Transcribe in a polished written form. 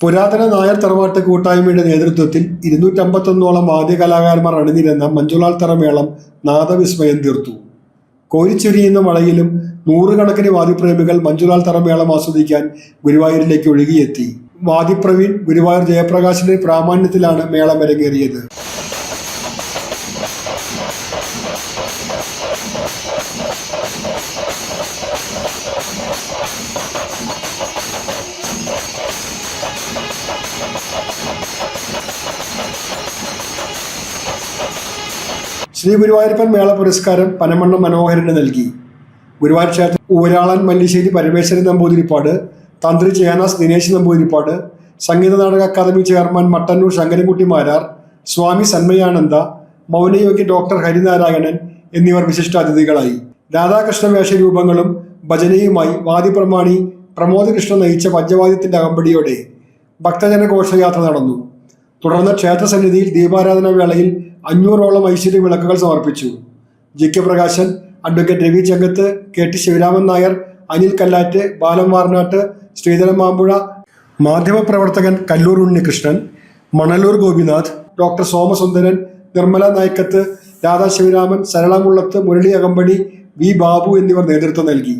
പുരാതന നായർ തറവാട്ട് കൂട്ടായ്മയുടെ നേതൃത്വത്തിൽ 251ഓളം വാദ്യകലാകാരന്മാർ അണിനിരന്ന മഞ്ജുളാൽ തറമേളം നാദവിസ്മയം തീർത്തു. കോരിച്ചൊരിയുന്ന മഴയിലും നൂറുകണക്കിന് വാദ്യപ്രേമികൾ മഞ്ജുളാൽ തറമേളം ആസ്വദിക്കാൻ ഗുരുവായൂരിലേക്ക് ഒഴുകിയെത്തി. വാദ്യപ്രവീൺ ഗുരുവായൂർ ജയപ്രകാശിന്റെ പ്രാമാണ്യത്തിലാണ് മേളം അരങ്ങേറിയത്. ശ്രീ ഗുരുവായൂരപ്പൻ മേള പുരസ്കാരം പനമണ്ണം മനോഹരന് നൽകി. ഗുരുവായൂർ ക്ഷേത്രം ഊരാളൻ മല്ലിശ്ശേരി പരമേശ്വരൻ നമ്പൂതിരിപ്പാട്, തന്ത്രി ചേനാസ് ദിനേശ് നമ്പൂതിരിപ്പാട്, സംഗീത നാടക അക്കാദമി ചെയർമാൻ മട്ടന്നൂർ ശങ്കരൻകുട്ടി മാരാർ, സ്വാമി സന്മയാനന്ദ, മൗനയോഗി ഡോക്ടർ ഹരിനാരായണൻ എന്നിവർ വിശിഷ്ടാതിഥികളായി. രാധാകൃഷ്ണ വേഷരൂപങ്ങളും ഭജനയുമായി വാദ്യപ്രമാണി പ്രമോദകൃഷ്ണൻ നയിച്ച പഞ്ചവാദ്യത്തിന്റെ അകമ്പടിയോടെ ഭക്തജന ഘോഷയാത്ര നടന്നു. തുടർന്ന് ക്ഷേത്രസന്നിധിയിൽ ദീപാരാധന വേളയിൽ 500ഓളം ഐശ്വര്യ വിളക്കുകൾ സമർപ്പിച്ചു. GK. Prakashan, advocate Ravi Chankath, KT. Sivaraman Nair, Anil Kallatt, Balam Varnatt, Sreedharan Mampuzha, മാധ്യമപ്രവർത്തകൻ കല്ലൂർ ഉണ്ണികൃഷ്ണൻ, മണലൂർ ഗോപിനാഥ്, ഡോക്ടർ സോമസുന്ദരൻ, നിർമ്മല നായ്ക്കത്ത്, രാധാ ശിവരാമൻ, സരള മുള്ളത്ത്, മുരളി അകമ്പടി, വി ബാബു എന്നിവർ നേതൃത്വം നൽകി.